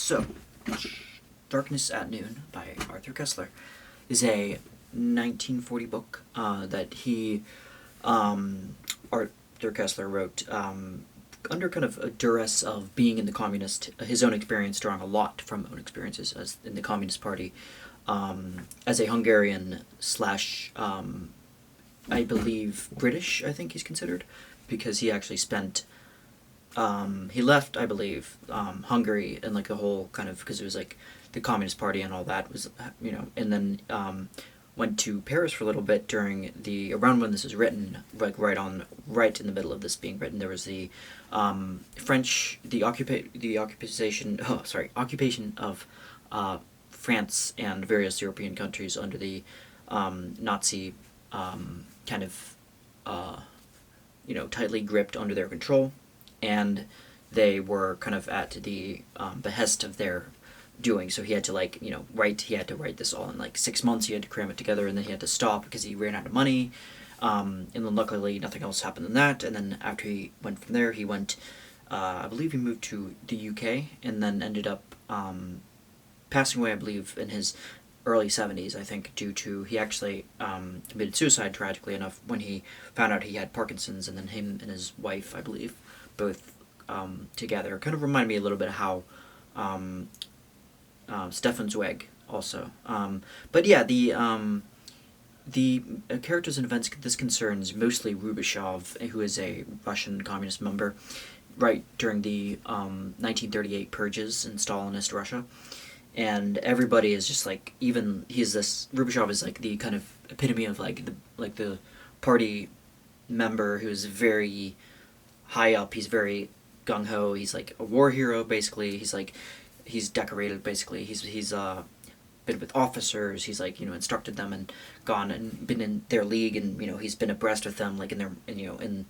So, Darkness at Noon by Arthur Koestler is a 1940 book that Arthur Koestler wrote under kind of a duress of being in the communist, his own experience, drawing a lot from own experiences as in the Communist Party, as a Hungarian slash, I believe, British, I think he's considered, because he actually spent, he left, I believe, Hungary and like the whole kind of, because it was like the Communist Party and all that was, and then went to Paris for a little bit during around when this was written, like right in the middle of this being written, there was the occupation of France and various European countries under the Nazi kind of tightly gripped under their control, and they were kind of at the behest of their doing. So he had to he had to write this all in like 6 months. He had to cram it together, and then he had to stop because he ran out of money. And then luckily nothing else happened than that. And then after he went from there, he went, I believe he moved to the UK, and then ended up passing away, I believe, in his early 70s, I think, due to, he actually committed suicide, tragically enough, when he found out he had Parkinson's. And then him and his wife, I believe, both together, kind of remind me a little bit of how Stefan Zweig also. But yeah, the characters and events this concerns mostly Rubashov, who is a Russian communist member, right during the 1938 purges in Stalinist Russia. And everybody is just like, even Rubashov is like the kind of epitome of like the party member who's very high up. He's very gung ho. He's like a war hero basically. He's decorated basically. He's been with officers. He's like instructed them and gone and been in their league, and he's been abreast with them, like in their in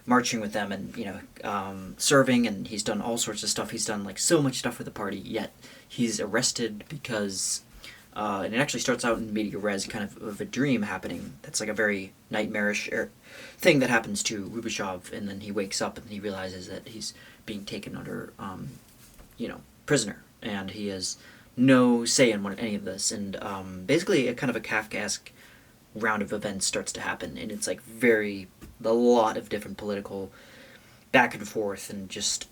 marching with them, and serving, and he's done all sorts of stuff. He's done like so much stuff for the party, yet he's arrested because and it actually starts out in media res kind of a dream happening that's like a very nightmarish thing that happens to Rubashov, and then he wakes up and he realizes that he's being taken under prisoner, and he has no say in any of this, and basically a kind of a Kafkaesque round of events starts to happen, and it's like a lot of different political back and forth, and just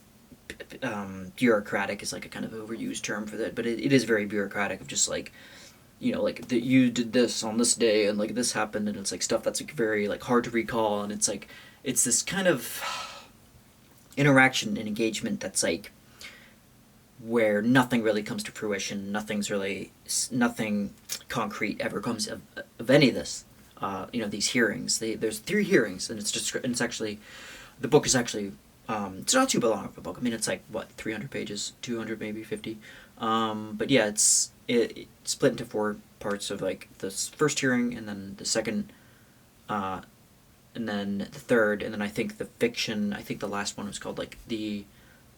bureaucratic is like a kind of overused term for that, but it is very bureaucratic of just like you did this on this day, and like this happened, and it's like stuff that's like very like hard to recall, and it's like it's this kind of interaction and engagement that's like where nothing really comes to fruition, nothing concrete ever comes of any of this. These hearings. There's 3 hearings, and it's actually, the book is actually, it's not too long of a book. I mean, it's like, 300 pages, 200 maybe, 50. But yeah, it's split into 4 parts of like the first hearing, and then the second, and then the third, and then I think the last one was called like the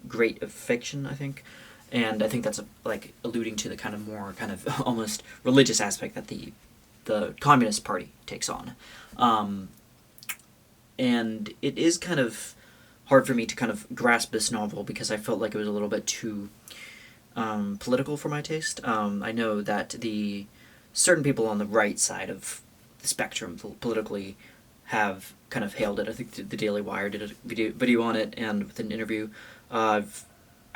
Great of Fiction, I think. And I think that's alluding to the kind of more kind of almost religious aspect that the Communist Party takes on. And it is kind of hard for me to kind of grasp this novel because I felt like it was a little bit too political for my taste. I know that certain people on the right side of the spectrum politically have kind of hailed it. I think the Daily Wire did a video on it, and with an interview.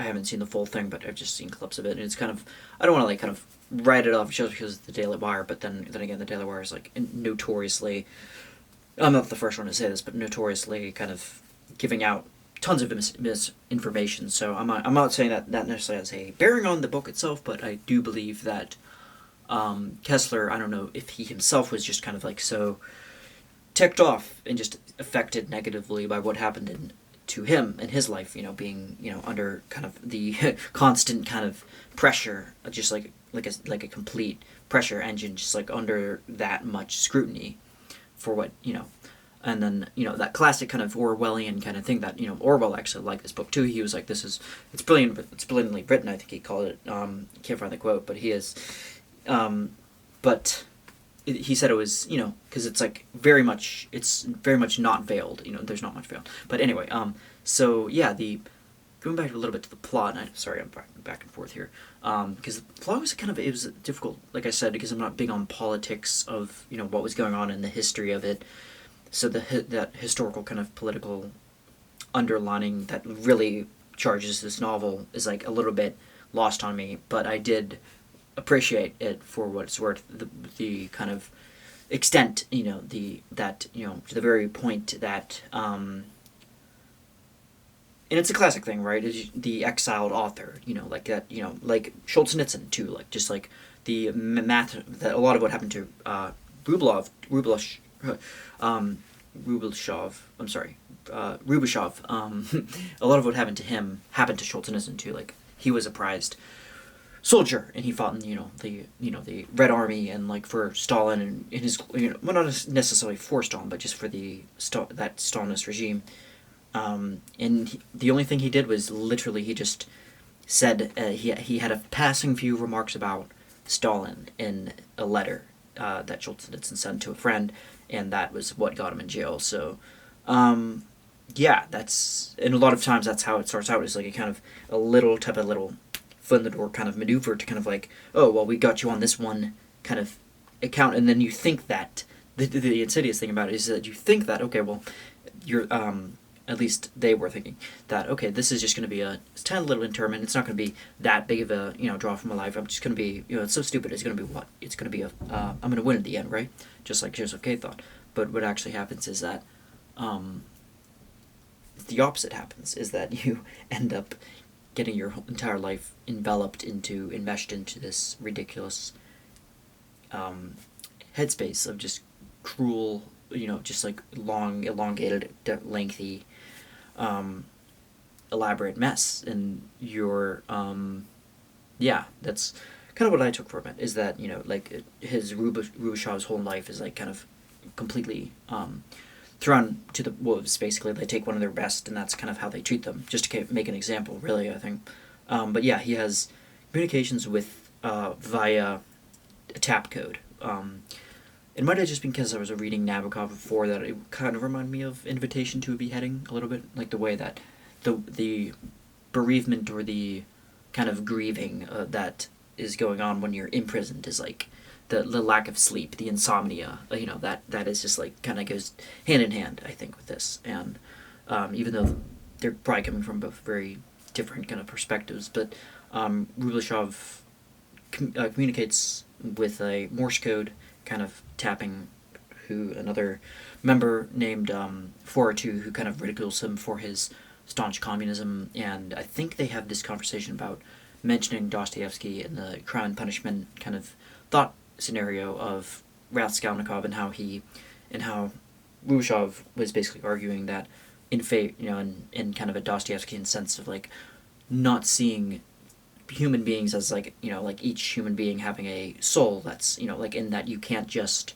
I haven't seen the full thing, but I've just seen clips of it, and it's kind of, I don't want to like kind of write it off just because of the Daily Wire, but then again, the Daily Wire is like notoriously, I'm not the first one to say this, but notoriously kind of giving out tons of misinformation. So I'm not saying that necessarily has a bearing on the book itself, but I do believe that Koestler, I don't know if he himself was just kind of like so ticked off and just affected negatively by what happened to him in his life, being under kind of the constant kind of pressure, just like a complete pressure engine, just like under that much scrutiny for what and then that classic kind of Orwellian kind of thing that Orwell actually liked this book too. He was like, it's brilliantly written, I think he called it. Can't find the quote, but he said it was because it's like very much not veiled. There's not much veiled. But anyway, so yeah, going back a little bit to the plot, and sorry, I'm back and forth here, because the plot was it was difficult, like I said, because I'm not big on politics of, what was going on in the history of it. So that historical kind of political underlining that really charges this novel is like a little bit lost on me, but I did appreciate it for what it's worth. The kind of extent, to the very point that, and it's a classic thing, right? Is the exiled author, like that, like Solzhenitsyn too, like just like the math that a lot of what happened to Rubashov. I'm sorry, Rubashov. A lot of what happened to him happened to Solzhenitsyn too. Like he was a prized soldier, and he fought in the Red Army, and like for Stalin and in his well, not necessarily for Stalin, but just for that Stalinist regime. The only thing he did was literally he just said he had a passing few remarks about Stalin in a letter that Solzhenitsyn sent to a friend, and that was what got him in jail. So, yeah, and a lot of times that's how it starts out. Is like a little foot in the door kind of maneuver to kind of like, oh well, we got you on this one kind of account, and then you think that the insidious thing about it is that you think that okay, well, you're at least they were thinking that, okay, this is just going to be a tiny little interment. It's not going to be that big of a, draw from my life. I'm just going to be, it's so stupid. It's going to be what? It's going to be I'm going to win at the end, right? Just like Joseph K. thought. But what actually happens is that the opposite happens, is that you end up getting your entire life enmeshed into this ridiculous headspace of just cruel, just like long, elongated, lengthy, elaborate mess. And that's kind of what I took from it, is that, like his Rubashov's whole life is like kind of completely thrown to the wolves, basically. They take one of their best, and that's kind of how they treat them, just to make an example, really, I think. But yeah, he has communications with via a tap code. It might have just been because I was reading Nabokov before that it kind of reminded me of Invitation to a Beheading a little bit, like the way that the bereavement or the kind of grieving that is going on when you're imprisoned is like the lack of sleep, the insomnia, that is just like kind of goes hand in hand, I think, with this. And even though they're probably coming from both very different kind of perspectives, but Rubashov communicates with a Morse code kind of tapping, who another member named 402, who kind of ridicules him for his staunch communism. And I think they have this conversation about mentioning Dostoevsky and the Crime and Punishment kind of thought scenario of Raskolnikov, and how Rubashov was basically arguing that in kind of a Dostoevskian sense of like not seeing human beings as like like each human being having a soul that's like in that you can't just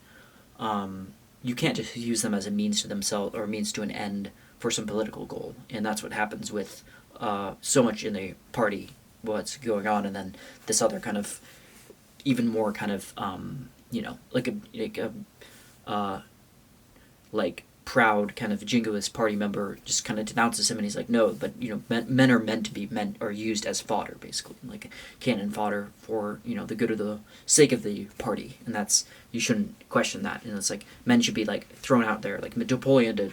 use them as a means to themselves or a means to an end for some political goal. And that's what happens with so much in the party, what's going on, and then this other kind of even more kind of like proud kind of jingoist party member just kind of denounces him, and he's like, no, but men are meant to be used as fodder, basically, like cannon fodder for the good of the sake of the party, and that's, you shouldn't question that. And it's like men should be like thrown out there, like Napoleon did.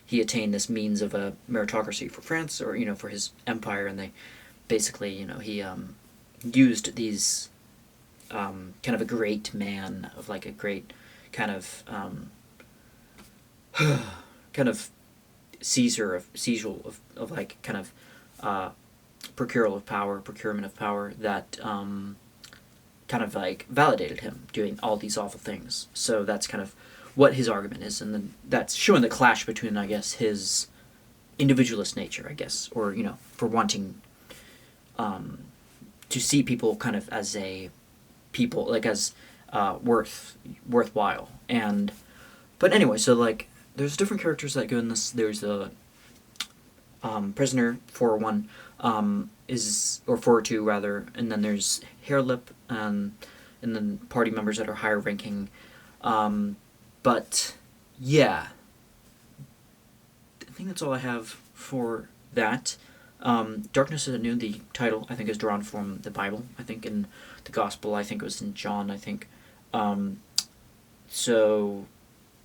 He attained this means of a meritocracy for France, or for his empire, and they basically he used these kind of a great man of like a great kind of kind of seizure of like kind of procurement of power that kind of like validated him doing all these awful things. So that's kind of what his argument is, and then that's showing the clash between, I guess, his individualist nature, I guess, or for wanting to see people kind of as a people, like as worthwhile. And but anyway, so like there's different characters that go in this. There's the prisoner 401 or 402 rather, and then there's Hairlip, and then party members that are higher ranking. But yeah, I think that's all I have for that. Darkness at Noon, the title, I think, is drawn from the Bible. I think in the Gospel, I think it was in John, I think. Um, so,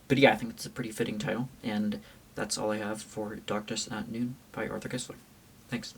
but yeah, I think it's a pretty fitting title, and that's all I have for Darkness at Noon by Arthur Koestler. Thanks.